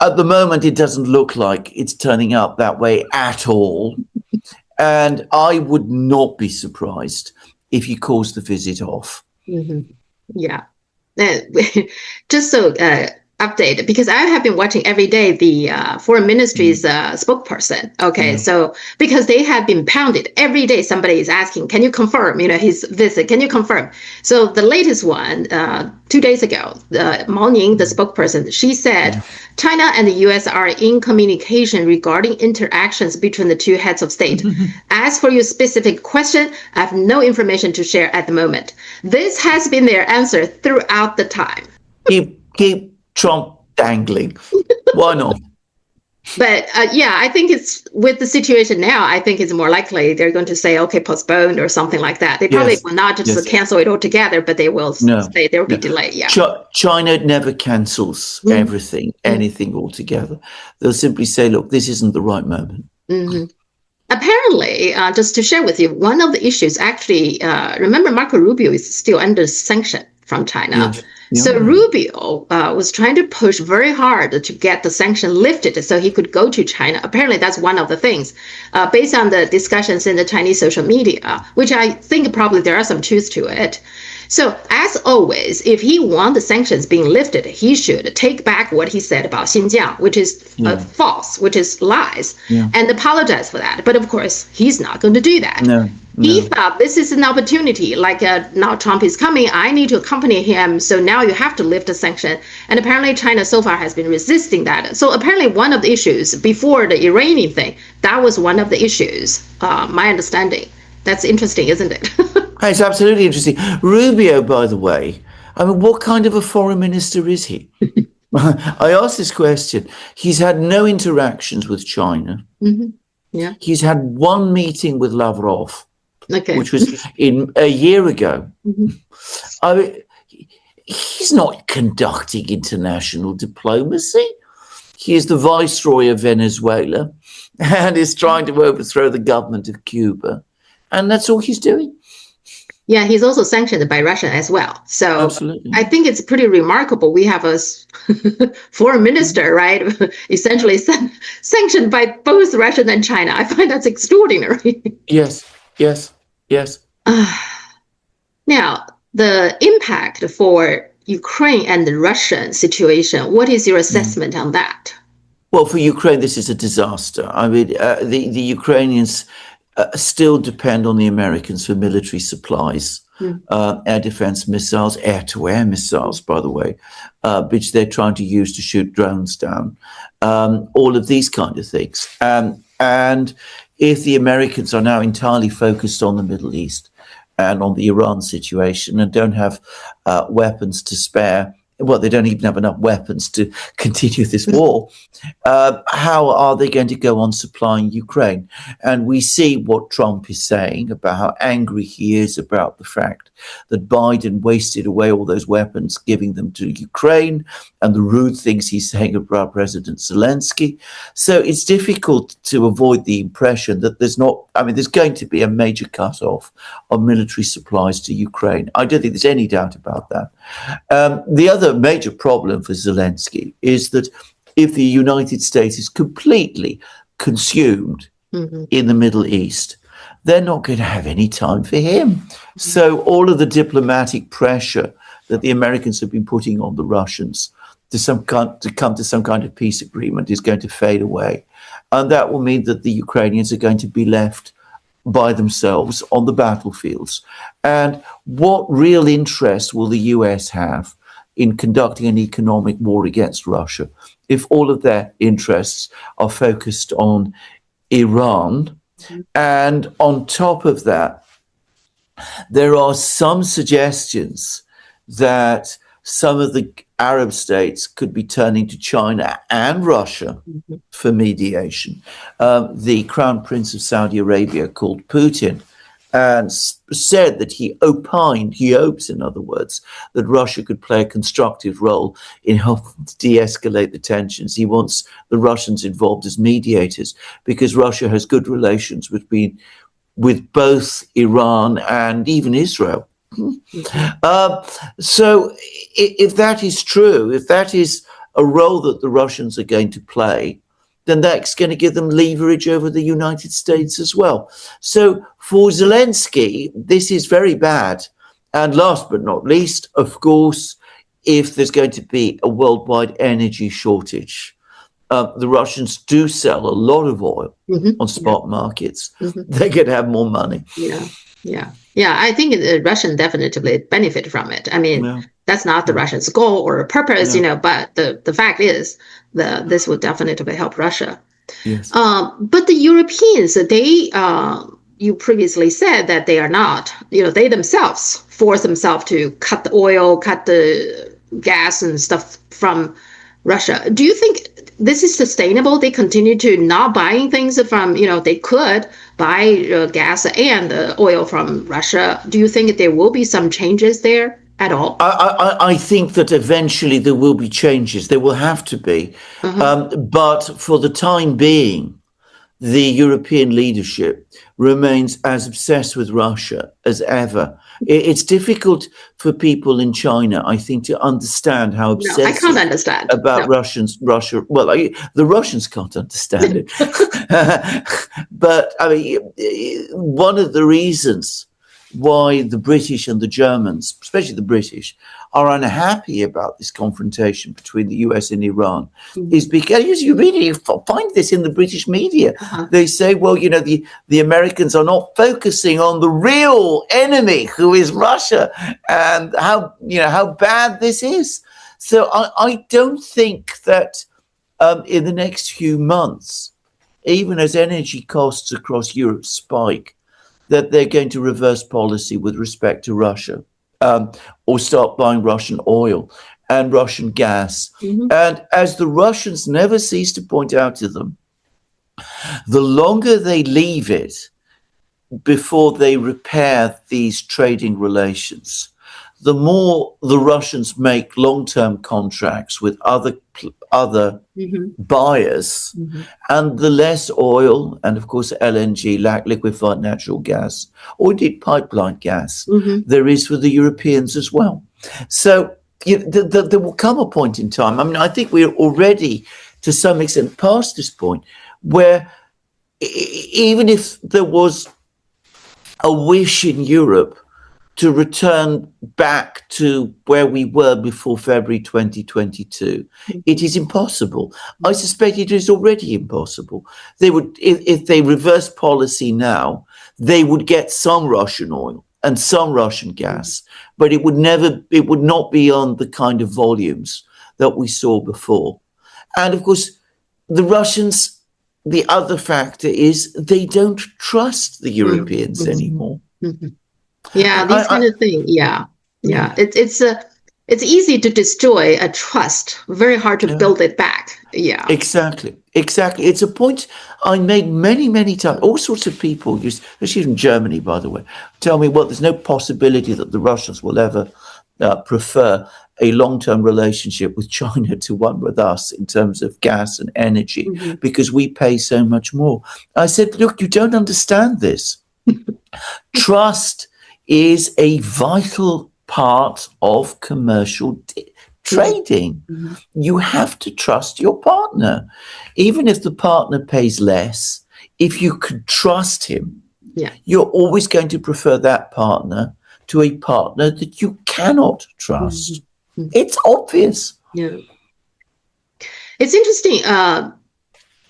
At the moment, it doesn't look like it's turning out that way at all. And I would not be surprised if he calls the visit off. Yeah. Just so update, because I have been watching every day the foreign ministry's spokesperson. Okay, so because they have been pounded every day, somebody is asking, can you confirm, his visit? Can you confirm? So the latest one, 2 days ago, Mao Ning, the spokesperson, she said, China and the U.S. are in communication regarding interactions between the two heads of state. As for your specific question, I have no information to share at the moment. This has been their answer throughout the time. Keep Trump dangling. Why not? But I think it's with the situation now, I think it's more likely they're going to say, okay, postponed or something like that. They probably will not just cancel it altogether, but they will say there will be delay. Yeah. China never cancels anything altogether. They'll simply say, look, this isn't the right moment. Apparently, just to share with you, one of the issues actually, remember Marco Rubio is still under sanction from China. Yes. So Rubio was trying to push very hard to get the sanction lifted so he could go to China. Apparently, that's one of the things, based on the discussions in the Chinese social media, which I think probably there are some truth to it. So as always, if he wants the sanctions being lifted, he should take back what he said about Xinjiang, which is false, which is lies, and apologize for that. But of course, he's not going to do that. No. He thought this is an opportunity, like now Trump is coming, I need to accompany him, so now you have to lift the sanction. And apparently China so far has been resisting that. So apparently one of the issues before the Iranian thing, that was one of the issues, my understanding. That's interesting, isn't it? It's absolutely interesting. Rubio, by the way, I mean, what kind of a foreign minister is he? I asked this question. He's had no interactions with China. Yeah. He's had one meeting with Lavrov. Okay. Which was a year ago. I mean, he's not conducting international diplomacy. He is the viceroy of Venezuela and is trying to overthrow the government of Cuba. And that's all he's doing. Yeah, he's also sanctioned by Russia as well. So absolutely. I think it's pretty remarkable. We have a foreign minister, right? Essentially sanctioned by both Russia and China. I find that's extraordinary. Yes. Now, the impact for Ukraine and the Russian situation, what is your assessment on that? Well, for Ukraine, this is a disaster. I mean, the Ukrainians still depend on the Americans for military supplies, air defense missiles, air-to-air missiles, by the way, which they're trying to use to shoot drones down, all of these kind of things. And if the Americans are now entirely focused on the Middle East, and on the Iran situation and don't have weapons to spare. Well, they don't even have enough weapons to continue this war. How are they going to go on supplying Ukraine? And we see what Trump is saying about how angry he is about the fact that Biden wasted away all those weapons, giving them to Ukraine, and the rude things he's saying about President Zelensky. So it's difficult to avoid the impression that there's going to be a major cut-off of military supplies to Ukraine. I don't think there's any doubt about that. The other major problem for Zelensky is that if the United States is completely consumed in the Middle East, they're not going to have any time for him. So all of the diplomatic pressure that the Americans have been putting on the Russians to come to some kind of peace agreement is going to fade away. And that will mean that the Ukrainians are going to be left by themselves on the battlefields. And what real interest will the US have in conducting an economic war against Russia if all of their interests are focused on Iran? And on top of that, there are some suggestions that some of the Arab states could be turning to China and Russia for mediation. The Crown Prince of Saudi Arabia called Putin and said that he hopes, in other words, that Russia could play a constructive role in helping to de-escalate the tensions. He wants the Russians involved as mediators because Russia has good relations with both Iran and even Israel. So if that is true, if that is a role that the Russians are going to play, then that's going to give them leverage over the United States as well. So for Zelensky, this is very bad. And last but not least, of course, if there's going to be a worldwide energy shortage, the Russians do sell a lot of oil on spot markets. They're going to have more money. Yeah, I think the Russian definitely benefit from it. I mean, that's not the Russians' goal or purpose, but the fact is this would definitely help Russia. Yes. But the Europeans, they, you previously said that they are not, they themselves force themselves to cut the oil, cut the gas and stuff from Russia. Do you think this is sustainable? They continue to not buying things from, they could buy gas and oil from Russia. Do you think there will be some changes there at all? I think that eventually there will be changes. There will have to be. But for the time being, the European leadership remains as obsessed with Russia as ever. It's difficult for people in China, I think, to understand how obsessed I can't understand about Russia. Well, the Russians can't understand it. But I mean, one of the reasons why the British and the Germans, especially the British, are unhappy about this confrontation between the US and Iran is because you really find this in the British media. They say, well, the Americans are not focusing on the real enemy, who is Russia, and how bad this is. So I don't think that in the next few months, even as energy costs across Europe spike, that they're going to reverse policy with respect to Russia, or start buying Russian oil and Russian gas. And as the Russians never cease to point out to them, the longer they leave it before they repair these trading relations, the more the Russians make long-term contracts with other buyers, and the less oil and, of course, LNG, liquefied natural gas, or indeed pipeline gas, there is for the Europeans as well. So there will come a point in time. I mean, I think we're already, to some extent, past this point, where even if there was a wish in Europe to return back to where we were before February 2022, it is impossible. I suspect it is already impossible. They would, if they reverse policy now, they would get some Russian oil and some Russian gas, but it would not be on the kind of volumes that we saw before. And of course, the Russians, the other factor is they don't trust the Europeans anymore. Yeah, these kind I, of thing. Yeah, yeah, yeah. It's easy to destroy a trust, very hard to yeah. build it back. Yeah. Exactly, exactly. It's a point I made many, many times. All sorts of people, especially in Germany, by the way, tell me, well, there's no possibility that the Russians will ever prefer a long-term relationship with China to one with us in terms of gas and energy Mhm. because we pay so much more. I said, look, you don't understand this. Trust is a vital part of commercial Mhm. trading. Mhm. You have to trust your partner. Even if the partner pays less, if you could trust him, Yeah. you're always going to prefer that partner to a partner that you cannot Mhm. trust. Mhm. It's obvious. Yeah. It's interesting.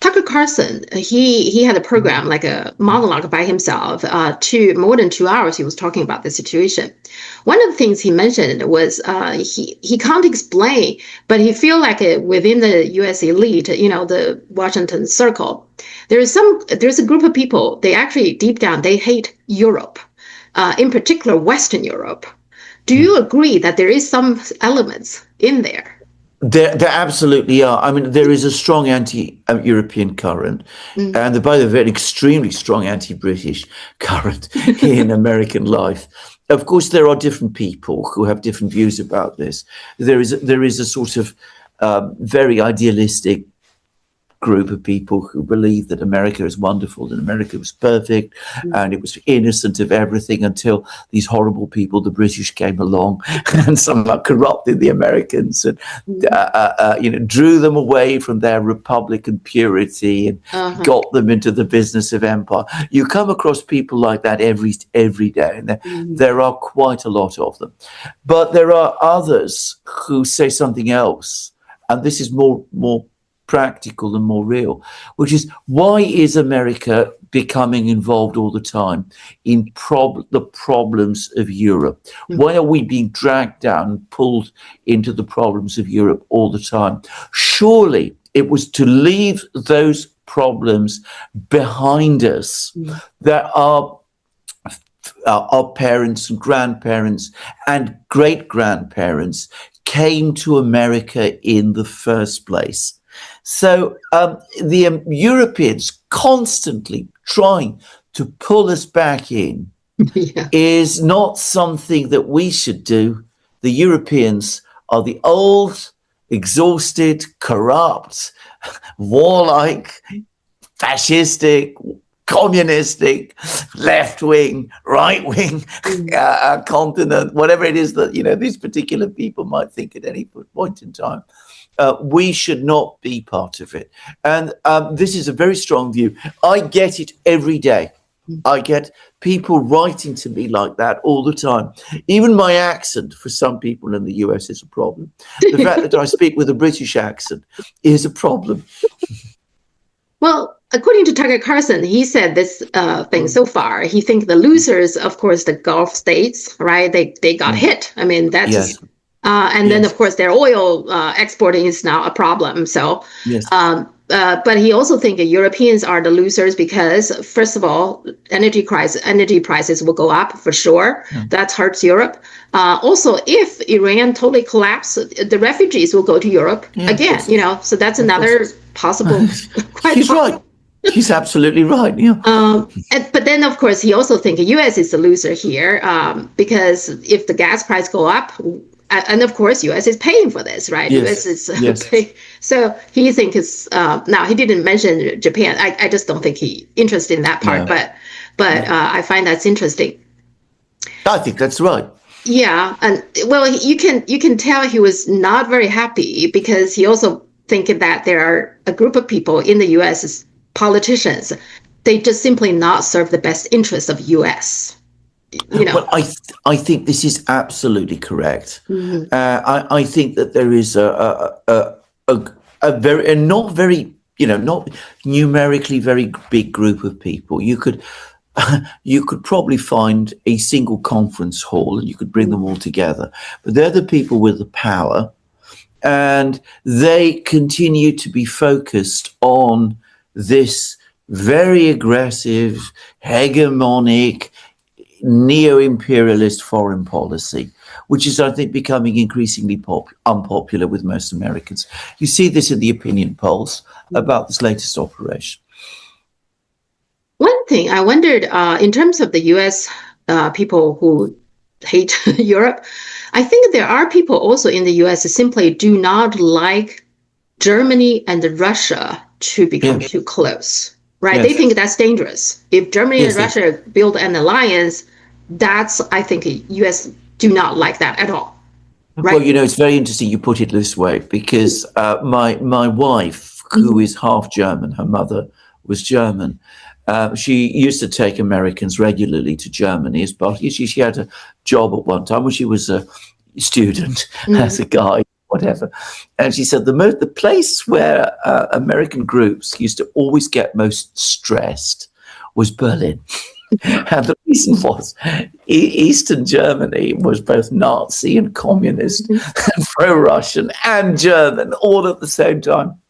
Tucker Carlson, he had a program like a monologue by himself. More than 2 hours, he was talking about the situation. One of the things he mentioned was he can't explain, but he feel like within the U.S. elite, the Washington circle, there's a group of people. They actually deep down they hate Europe, in particular Western Europe. Do Yeah. you agree that there is some elements in there? There absolutely are. I mean, there is a strong anti-European current, Mm. and by the way, an extremely strong anti-British current in American life. Of course, there are different people who have different views about this. There is a sort of very idealistic group of people who believe that America is wonderful and America was perfect and it was innocent of everything until these horrible people, the British, came along and somehow corrupted the Americans and Mm. drew them away from their Republican purity and Uh-huh. got them into the business of empire. You come across people like that every day, and Mhm. there are quite a lot of them. But there are others who say something else, and this is more practical and more real, which is why is America becoming involved all the time in the problems of Europe? Why are we being dragged down and pulled into the problems of Europe all the time? Surely it was to leave those problems behind us Mhm. that our parents and grandparents and great grandparents came to America in the first place. So the Europeans constantly trying to pull us back in Yeah. is not something that we should do. The Europeans are the old, exhausted, corrupt, warlike, fascistic, communistic, left wing, right wing Mhm. continent, whatever it is that these particular people might think at any point in time. We should not be part of it, and this is a very strong view. I get it every day. I get people writing to me like that all the time. Even my accent, for some people in the US, is a problem. The fact that I speak with a British accent is a problem. Well, according to Tucker Carlson, he said this thing so far. He thinks the losers, of course, the Gulf states, right? They got Mm. hit. I mean, that's Yes, just, and then yes, of course their oil exporting is now a problem. So, yes. but he also thinks Europeans are the losers because, first of all, energy prices will go up for sure. Mm. That hurts Europe. Also, if Iran totally collapses, the refugees will go to Europe Yeah, of again. course. So that's Of course. another possible, quite He's right. possible. He's absolutely right. Yeah. But then, of course, he also thinks the U.S. is the loser here because if the gas price go up, and of course, U.S. is paying for this, right? Yes. U.S. is Yes. pay. So he thinks it's now he didn't mention Japan. I just don't think he interested in that part. No. But I find that's interesting. I think that's right. Yeah, and well, you can tell he was not very happy because he also thinking that there are a group of people in the U.S. politicians, they just simply not serve the best interest of U.S. You know. Well, I think this is absolutely correct. Mhm. I think that there is a very and not very not numerically very big group of people. You could probably find a single conference hall and you could bring them all together. But they're the people with the power, and they continue to be focused on this very aggressive, hegemonic, neo-imperialist foreign policy, which is, I think, becoming increasingly unpopular with most Americans. You see this in the opinion polls about this latest operation. One thing I wondered, in terms of the U.S. People who hate Europe, I think there are people also in the U.S. who simply do not like Germany and Russia to become too close, right? They think that's dangerous. If Germany and Russia build an alliance, that's, I think, U.S. do not like that at all. Right? Well, you know, it's very interesting you put it this way, because my wife, who is half German, her mother was German, she used to take Americans regularly to Germany as part. She had a job at one time when she was a student as a guide, whatever. And she said the place where American groups used to always get most stressed was Berlin. And the reason was Eastern Germany was both Nazi and communist and pro-Russian and German all at the same time.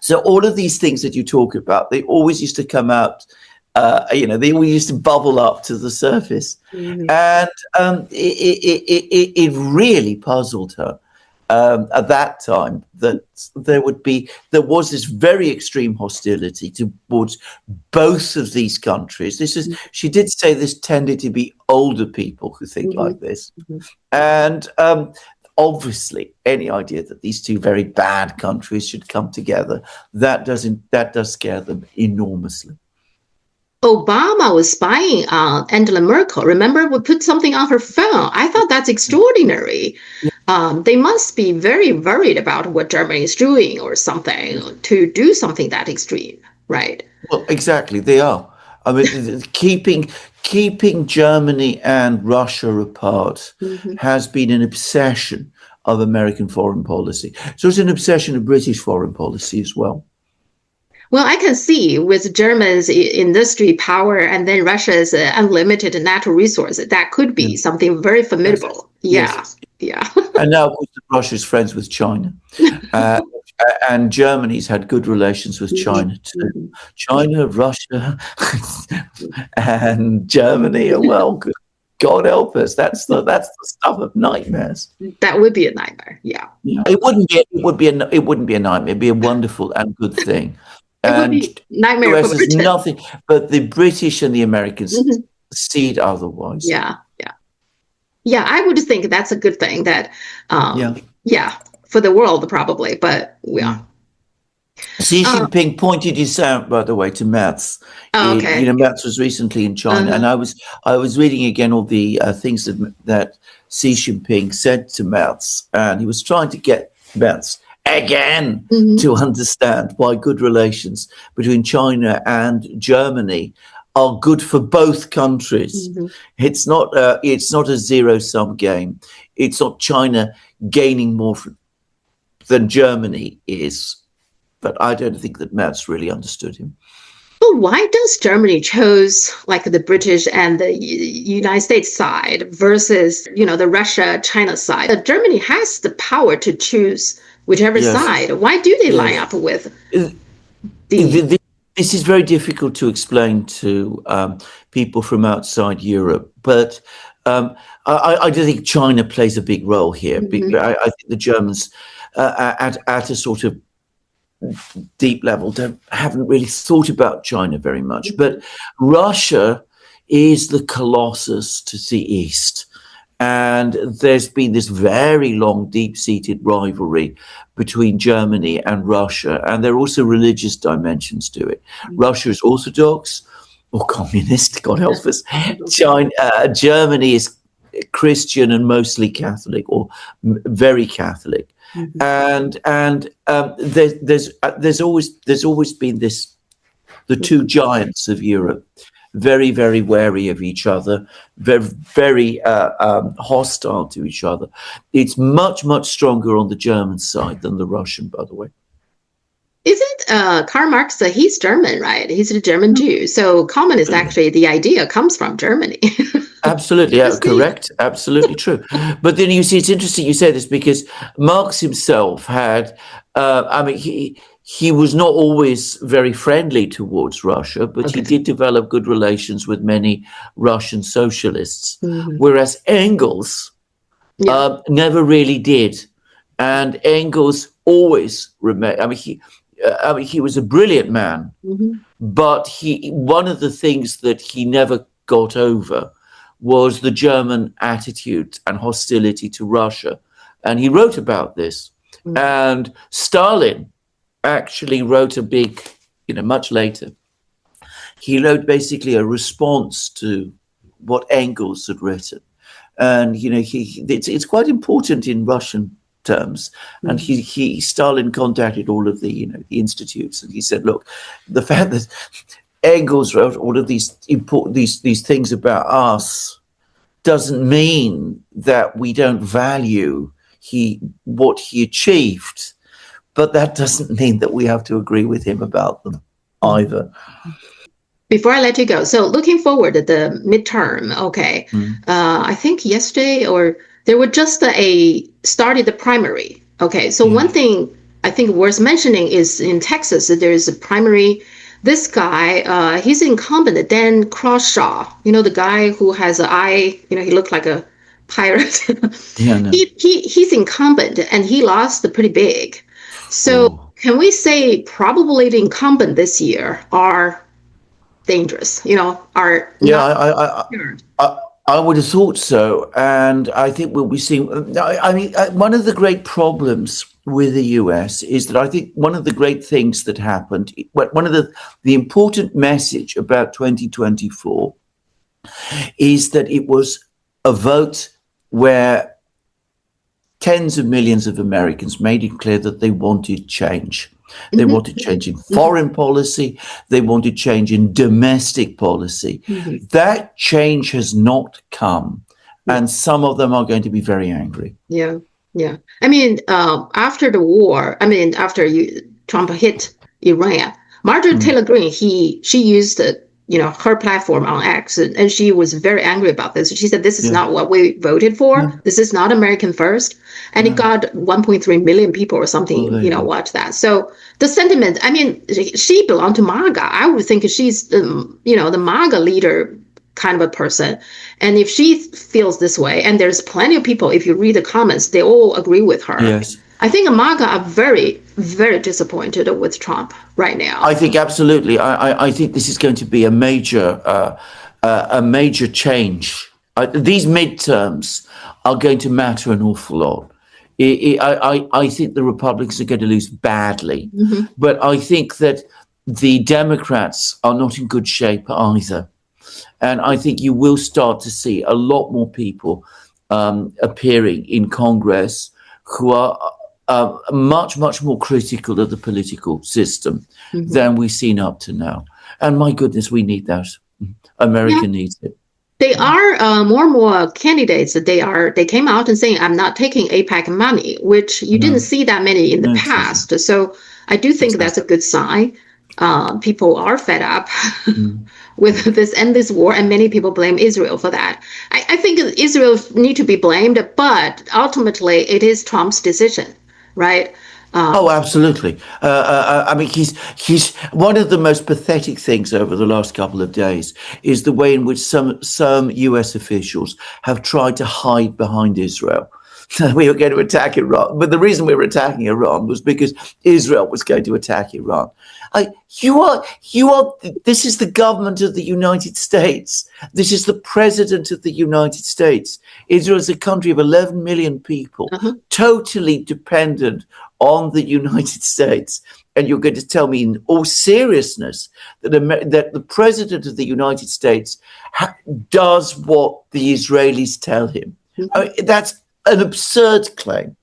So all of these things that you talk about, they always used to come out, they always used to bubble up to the surface. And it really puzzled her at that time that there was this very extreme hostility towards both of these countries. She did say this tended to be older people who think like this. And obviously, any idea that these two very bad countries should come together, that does scare them enormously. Obama was spying on Angela Merkel. Remember, we put something on her phone. I thought that's extraordinary. They must be very worried about what Germany is doing or something to do something that extreme, right? Well, exactly, they are. I mean, keeping Germany and Russia apart has been an obsession of American foreign policy. So it's an obsession of British foreign policy as well. Well, I can see with Germany's industry power and then Russia's unlimited natural resources, that could be something very formidable. Yes. Yeah. And now, of course, Russia is friends with China. And Germany's had good relations with China too. China, Russia, and Germany are, well, good. God help us. That's the stuff of nightmares. That would be a nightmare. Yeah. It wouldn't be a nightmare. It'd be a wonderful and good thing. It would be nightmare for Britain. Nothing, but the British and the Americans see it otherwise. Yeah. I would think that's a good thing. That, for the world probably, but yeah. Xi Jinping pointed this out, by the way, to Mats. Okay. Mats was recently in China, and I was reading again all the things that Xi Jinping said to Mats, and he was trying to get Mats again to understand why good relations between China and Germany are good for both countries. It's not a zero-sum game. It's not China gaining more than Germany is. But I don't think that Mats really understood him. Well, why does Germany chose like the British and the United States side versus, the Russia-China side? Germany has the power to choose whichever side. Why do they line up with This is very difficult to explain to people from outside Europe, but I do think China plays a big role here. I think the Germans, at a sort of deep level, haven't really thought about China very much. But Russia is the colossus to the east. And there's been this very long, deep-seated rivalry between Germany and Russia. And there are also religious dimensions to it. Russia is Orthodox or communist, God help us. Germany is Christian and mostly Catholic, or very Catholic. And there's always been this, the two giants of Europe, very, very wary of each other, very, very hostile to each other. It's much, much stronger on the German side than the Russian, by the way. Isn't Karl Marx, he's German, right? He's a German Jew. So communist, actually, the idea comes from Germany. Absolutely, correct. Absolutely true. But then you see, it's interesting you say this, because Marx himself had, he was not always very friendly towards Russia, but he did develop good relations with many Russian socialists, whereas Engels never really did. And Engels always remained. He was a brilliant man, but one of the things that he never got over was the German attitude and hostility to Russia. And he wrote about this. And Stalin actually wrote a big, much later, he wrote basically a response to what Engels had written. And, it's quite important in Russian terms. And Stalin contacted all of the, the institutes, and he said, look, the fact that Engels wrote all of these important, these things about us doesn't mean that we don't value what he achieved, but that doesn't mean that we have to agree with him about them either. Before I let you go, so looking forward at the midterm, I think yesterday or there were just started the primary. So one thing I think worth mentioning is in Texas, there is a primary. This guy, he's incumbent, Dan Croshaw, the guy who has an eye, he looked like a pirate. He's incumbent and he lost pretty big. So can we say probably the incumbent this year are dangerous, are I would have thought so. And I think we'll be seeing, one of the great problems with the US is that I think one of the great things that happened, one of the important message about 2024 is that it was a vote where tens of millions of Americans made it clear that they wanted change. They wanted change in foreign policy. They wanted change in domestic policy. That change has not come. And some of them are going to be very angry. Yeah. After the war, after Trump hit Iran, Marjorie Taylor Greene, she used her platform on X, and she was very angry about this. She said, this is not what we voted for. This is not American first. And it got 1.3 million people or something, watch that. So the sentiment, she belonged to MAGA. I would think she's, the MAGA leader kind of a person. And if she feels this way, and there's plenty of people, if you read the comments, they all agree with her. Yes. I think MAGA are very, very disappointed with Trump right now. I think absolutely. I think this is going to be a major change. These midterms are going to matter an awful lot. I think the Republicans are going to lose badly, but I think that the Democrats are not in good shape either. And I think you will start to see a lot more people appearing in Congress who are much, much more critical of the political system than we've seen up to now. And my goodness, we need that. America needs it. They are more and more candidates that they came out and saying, I'm not taking APAC money, which you didn't see that many in the past. So I do think that's a good sign. People are fed up with this endless war, and many people blame Israel for that. I think Israel need to be blamed, but ultimately it is Trump's decision, right? Absolutely. He's one of the most pathetic things over the last couple of days is the way in which some US officials have tried to hide behind Israel. We were going to attack Iran, but the reason we were attacking Iran was because Israel was going to attack Iran. This is the government of the United States. This is the president of the United States. Israel is a country of 11 million people, totally dependent on the United States. And you're going to tell me in all seriousness that the president of the United States does what the Israelis tell him. That's an absurd claim.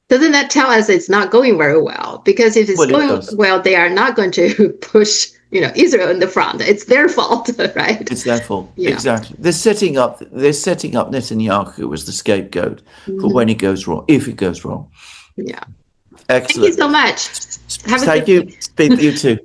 Doesn't that tell us it's not going very well? Because if it's going well, they are not going to push, Israel in the front. It's their fault, right? It's their fault. Yeah. Exactly. They're setting up Netanyahu as the scapegoat for when it goes wrong, if it goes wrong. Yeah. Excellent. Thank you so much. Thank you. Speak to you too.